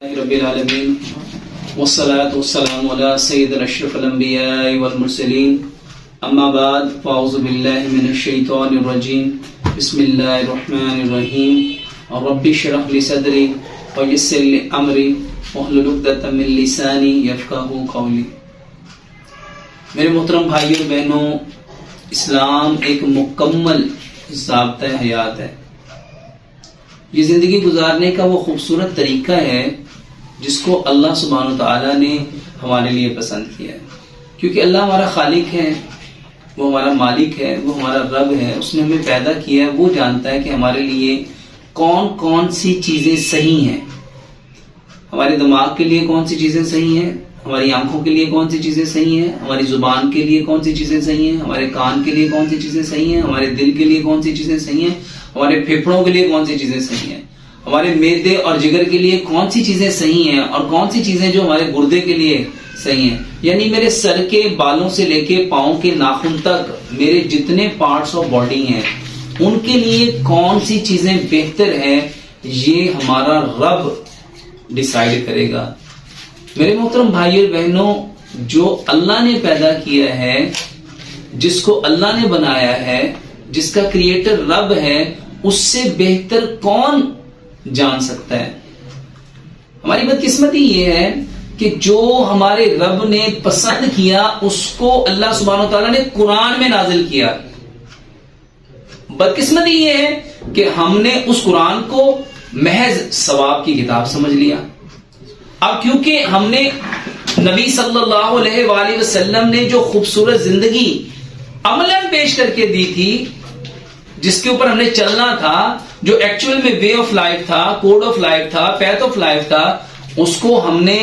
رب العالمین والصلاة والسلام علی سید اشرف الانبیاء والمرسلین اما بعد فاعوذ باللہ من الشیطان الرجیم بسم اللہ الرحمن الرحیم رب اشرح لی صدری ویسر لی امری واحلل عقدۃ من لسانی یفقہوا قولی۔ میرے محترم بھائیوں اور بہنوں، اسلام ایک مکمل ضابطۂ حیات ہے۔ یہ زندگی گزارنے کا وہ خوبصورت طریقہ ہے جس کو اللہ سبحانہ وتعالی نے ہمارے لیے پسند کیا ہے، کیونکہ اللہ ہمارا خالق ہے، وہ ہمارا مالک ہے، وہ ہمارا رب ہے، اس نے ہمیں پیدا کیا ہے، وہ جانتا ہے کہ ہمارے لیے کون کون سی چیزیں صحیح ہیں، ہمارے دماغ کے لیے کون سی چیزیں صحیح ہیں، ہماری آنکھوں کے لیے کون سی چیزیں صحیح ہیں، ہماری زبان کے لیے کون سی چیزیں صحیح ہیں، ہمارے کان کے لیے کون سی چیزیں صحیح ہیں، ہمارے دل کے لیے کون سی چیزیں صحیح ہیں، ہمارے پھیپھڑوں کے لیے کون سی چیزیں صحیح ہیں، ہمارے معدے اور جگر کے لیے کون سی چیزیں صحیح ہیں، اور کون سی چیزیں جو ہمارے گردے کے لیے صحیح ہیں۔ یعنی میرے سر کے بالوں سے لے کے پاؤں کے ناخن تک میرے جتنے پارٹس آف باڈی ہیں ان کے لیے کون سی چیزیں بہتر ہیں، یہ ہمارا رب ڈیسائیڈ کرے گا۔ میرے محترم بھائی اور بہنوں، جو اللہ نے پیدا کیا ہے، جس کو اللہ نے بنایا ہے، جس کا کریٹر رب ہے، اس سے بہتر کون جان سکتا ہے؟ ہماری بدقسمتی یہ ہے کہ جو ہمارے رب نے پسند کیا اس کو اللہ سبحانہ وتعالی نے قرآن میں نازل کیا۔ بدقسمتی یہ ہے کہ ہم نے اس قرآن کو محض ثواب کی کتاب سمجھ لیا۔ اب کیونکہ ہم نے نبی صلی اللہ علیہ وآلہ وسلم نے جو خوبصورت زندگی عملاً پیش کر کے دی تھی، جس کے اوپر ہم نے چلنا تھا، جو ایکچوئل میں وے آف لائف تھا، کوڈ آف لائف تھا، پیتھ آف لائف تھا، اس کو ہم نے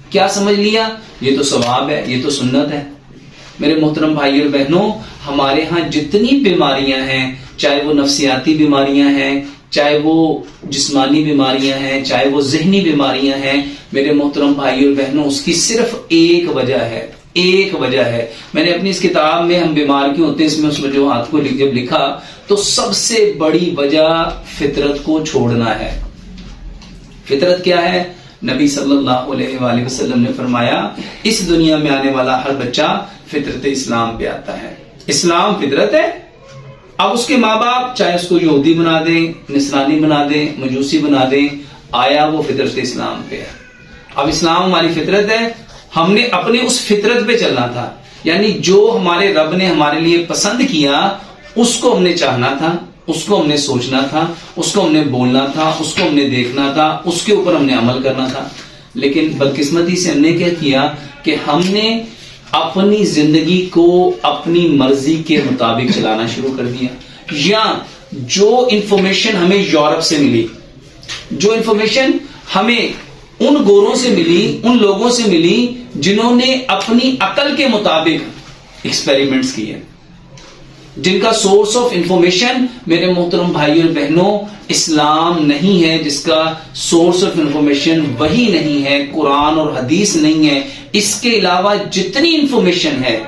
کیا سمجھ لیا؟ یہ تو ثواب ہے، یہ تو سنت ہے۔ میرے محترم بھائی اور بہنوں، ہمارے ہاں جتنی بیماریاں ہیں، چاہے وہ نفسیاتی بیماریاں ہیں، چاہے وہ جسمانی بیماریاں ہیں، چاہے وہ ذہنی بیماریاں ہیں، میرے محترم بھائی اور بہنوں، اس کی صرف ایک وجہ ہے، ایک وجہ ہے۔ میں نے اپنی اس کتاب میں ہم بیمار کیوں ہوتے ہیں اس میں اس وجوہات کو جب لکھا تو سب سے بڑی وجہ فطرت کو چھوڑنا ہے۔ فطرت کیا ہے؟ نبی صلی اللہ علیہ وآلہ وسلم نے فرمایا، اس دنیا میں آنے والا ہر بچہ فطرت اسلام پہ آتا ہے۔ اسلام فطرت ہے۔ اب اس کے ماں باپ چاہے اس کو یہودی بنا دیں، نصرانی بنا دیں، مجوسی بنا دیں، آیا وہ فطرت اسلام پہ ہے۔ اب اسلام ہماری فطرت ہے، ہم نے اپنی اس فطرت پہ چلنا تھا، یعنی جو ہمارے رب نے ہمارے لیے پسند کیا اس کو ہم نے چاہنا تھا، اس کو ہم نے سوچنا تھا، اس کو ہم نے بولنا تھا، اس کو ہم نے دیکھنا تھا، اس کے اوپر ہم نے عمل کرنا تھا۔ لیکن بدقسمتی سے ہم نے کیا کیا کہ ہم نے اپنی زندگی کو اپنی مرضی کے مطابق چلانا شروع کر دیا، یا جو انفارمیشن ہمیں یورپ سے ملی، جو انفارمیشن ہمیں ان گوروں سے ملی، ان لوگوں سے ملی جنہوں نے اپنی عقل کے مطابق ایکسپیریمنٹس کیے، جن کا سورس آف انفارمیشن میرے محترم بھائی اور بہنوں اسلام نہیں ہے، جس کا سورس آف انفارمیشن وہی نہیں ہے، قرآن اور حدیث نہیں ہے۔ اس کے علاوہ جتنی انفارمیشن ہے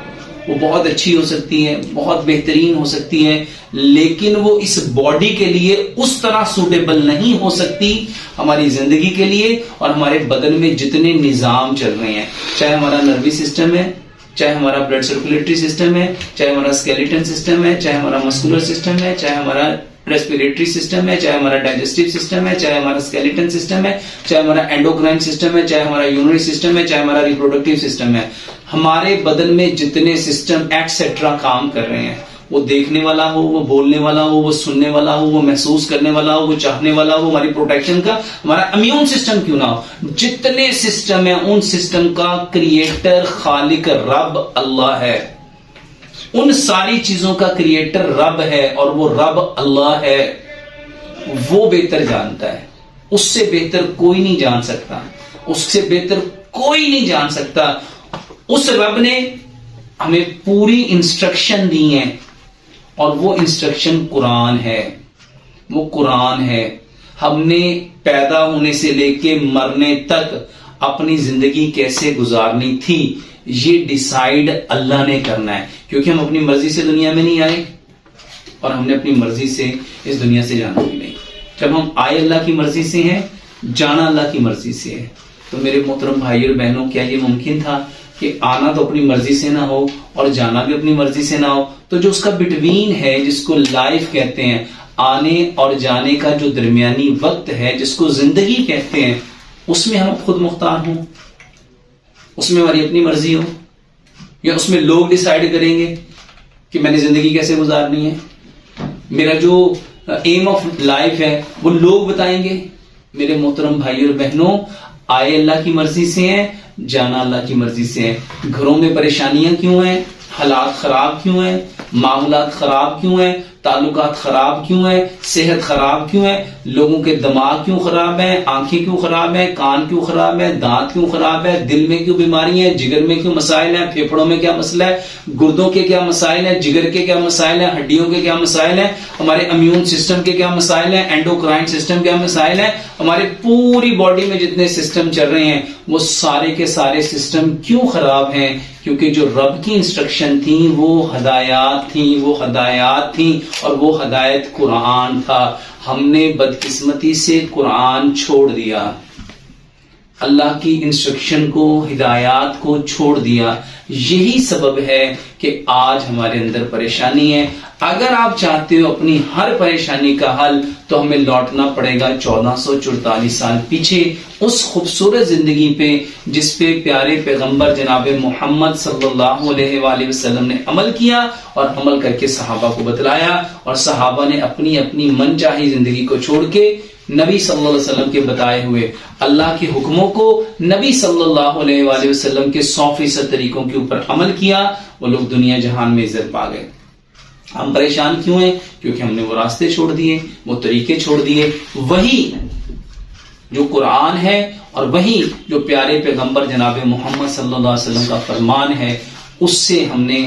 وہ بہت اچھی ہو سکتی ہے، بہت بہترین ہو سکتی ہے، لیکن وہ اس باڈی کے لیے اس طرح سوٹیبل نہیں ہو سکتی ہماری زندگی کے لیے اور ہمارے بدن میں جتنے نظام چل رہے ہیں، چاہے ہمارا نروی سسٹم ہے، چاہے ہمارا بلڈ سرکولیٹری سسٹم ہے، چاہے ہمارا اسکیلیٹن سسٹم ہے، چاہے ہمارا مسکولر سسٹم ہے، چاہے ہمارا ریسپیریٹری سسٹم ہے، چاہے ہمارا ڈائجسٹیو سسٹم ہے، چاہے ہمارا اسکیلیٹن سسٹم ہے، چاہے ہمارا اینڈوکرائن سسٹم ہے، چاہے ہمارا یورینری سسٹم ہے، چاہے ہمارا ریپروڈکٹیو سسٹم ہے، ہمارے بدن میں جتنے سسٹم ایٹسیٹرا کام کر رہے ہیں، وہ دیکھنے والا ہو، وہ بولنے والا ہو، وہ سننے والا ہو، وہ محسوس کرنے والا ہو، وہ چاہنے والا ہو، ہماری پروٹیکشن کا ہمارا امیون سسٹم کیوں نہ ہو، جتنے سسٹم ہیں ان سسٹم کا کریٹر خالق رب اللہ ہے، ان ساری چیزوں کا کریٹر رب ہے، اور وہ رب اللہ ہے، وہ بہتر جانتا ہے، اس سے بہتر کوئی نہیں جان سکتا، اس سے بہتر کوئی نہیں جان سکتا۔ اس رب نے ہمیں پوری انسٹرکشن دی ہیں، اور وہ انسٹرکشن قرآن ہے، وہ قرآن ہے۔ ہم نے پیدا ہونے سے لے کے مرنے تک اپنی زندگی کیسے گزارنی تھی یہ ڈیسائیڈ اللہ نے کرنا ہے، کیونکہ ہم اپنی مرضی سے دنیا میں نہیں آئے اور ہم نے اپنی مرضی سے اس دنیا سے جانا بھی نہیں۔ جب ہم آئے اللہ کی مرضی سے ہیں جانا اللہ کی مرضی سے ہے. تو میرے محترم بھائی اور بہنوں، کیا یہ ممکن تھا کہ آنا تو اپنی مرضی سے نہ ہو اور جانا بھی اپنی مرضی سے نہ ہو؟ تو جو اس کا بٹوین ہے، جس کو لائف کہتے ہیں، آنے اور جانے کا جو درمیانی وقت ہے، جس کو زندگی کہتے ہیں، اس میں ہم خود مختار ہوں، اس میں ہماری اپنی مرضی ہو، یا اس میں لوگ ڈیسائیڈ کریں گے کہ میں نے زندگی کیسے گزارنی ہے؟ میرا جو ایم آف لائف ہے وہ لوگ بتائیں گے؟ میرے محترم بھائی اور بہنوں، آئے اللہ کی مرضی سے ہیں، جانا اللہ کی مرضی سے ہے. گھروں میں پریشانیاں کیوں ہیں؟ حالات خراب کیوں ہیں؟ معاملات خراب کیوں ہیں؟ تعلقات خراب کیوں ہیں؟ صحت خراب کیوں ہے؟ لوگوں کے دماغ کیوں خراب ہیں؟ آنکھیں کیوں خراب ہیں؟ کان کیوں خراب ہیں؟ دانت کیوں خراب ہے؟ دل میں کیوں بیماری ہیں؟ جگر میں کیوں مسائل ہیں؟ پھیپھڑوں میں کیا مسئلہ ہے؟ گردوں کے کیا مسائل ہیں؟ جگر کے کیا مسائل ہیں؟ ہڈیوں کے کیا مسائل ہیں؟ ہمارے امیون سسٹم کے کیا مسائل ہیں؟ اینڈوکرائن سسٹم کیا مسائل ہیں؟ ہمارے پوری باڈی میں جتنے سسٹم چل رہے ہیں وہ سارے کے سارے سسٹم کیوں خراب ہیں؟ کیونکہ جو رب کی انسٹرکشن تھی وہ ہدایات تھیں اور وہ ہدایت قرآن تھا. ہم نے بدقسمتی سے قرآن چھوڑ دیا، اللہ کی انسٹرکشن کو، ہدایات کو چھوڑ دیا. یہی سبب ہے کہ آج ہمارے اندر پریشانی ہے. اگر آپ چاہتے ہو اپنی ہر پریشانی کا حل، تو ہمیں لوٹنا پڑے گا 1444 سال پیچھے، اس خوبصورت زندگی پہ جس پہ پیارے پیغمبر جناب محمد صلی اللہ علیہ وآلہ وسلم نے عمل کیا اور عمل کر کے صحابہ کو بتلایا، اور صحابہ نے اپنی اپنی من چاہی زندگی کو چھوڑ کے نبی صلی اللہ علیہ وسلم کے بتائے ہوئے اللہ کے حکموں کو، نبی صلی اللہ علیہ وآلہ وسلم کے 100% طریقوں کے اوپر عمل کیا. وہ لوگ دنیا جہان میں عزت پا گئے. ہم پریشان کیوں ہیں؟ کیونکہ ہم نے وہ راستے چھوڑ دیے، وہ طریقے چھوڑ دیے. وہی جو قرآن ہے اور وہی جو پیارے پیغمبر جناب محمد صلی اللہ علیہ وسلم کا فرمان ہے، اس سے ہم نے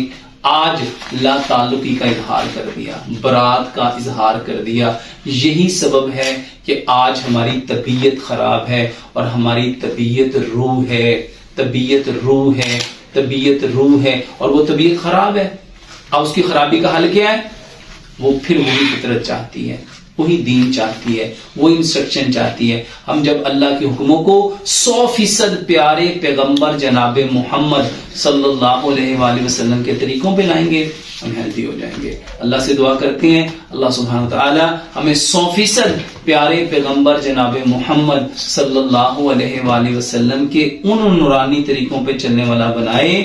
آج لا تعلقی کا اظہار کر دیا، برات کا اظہار کر دیا. یہی سبب ہے کہ آج ہماری طبیعت خراب ہے، اور ہماری طبیعت روح ہے اور وہ طبیعت خراب ہے. اب اس کی خرابی کا حل کیا ہے؟ وہ پھر وہی فطرت چاہتی ہے، وہی دین چاہتی ہے، وہی انسٹرکشن چاہتی ہے. ہم جب اللہ کے حکموں کو 100% پیارے پیغمبر جناب محمد صلی اللہ علیہ وآلہ وسلم کے طریقوں پہ لائیں گے، ہم ہیلدی ہو جائیں گے. اللہ سے دعا کرتے ہیں اللہ سبحانہ وتعالی ہمیں 100% پیارے پیغمبر جناب محمد صلی اللہ علیہ وآلہ وسلم کے ان نورانی طریقوں پہ چلنے والا بنائے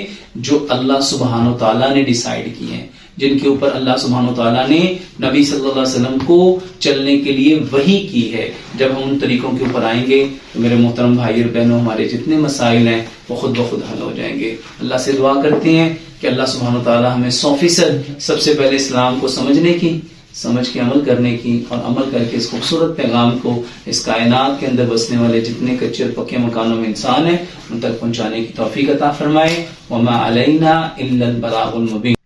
جو اللہ سبحانہ وتعالی نے ڈیسائیڈ کیے ہیں، جن کے اوپر اللہ سبحانہ وتعالی نے نبی صلی اللہ علیہ وسلم کو چلنے کے لیے وحی کی ہے. جب ہم ان طریقوں کے اوپر آئیں گے تو میرے محترم بھائی اور بہنوں، ہمارے جتنے مسائل ہیں وہ خود بخود حل ہو جائیں گے. اللہ سے دعا کرتے ہیں کہ اللہ سبحانہ وتعالی ہمیں 100% سب سے پہلے اسلام کو سمجھ کے عمل کرنے کی، اور عمل کر کے اس خوبصورت پیغام کو اس کائنات کے اندر بسنے والے جتنے کچے اور پکے مکانوں میں انسان ہیں ان تک پہنچانے کی توفیق عطا فرمائے. وما علینا الا البلاغ المبین.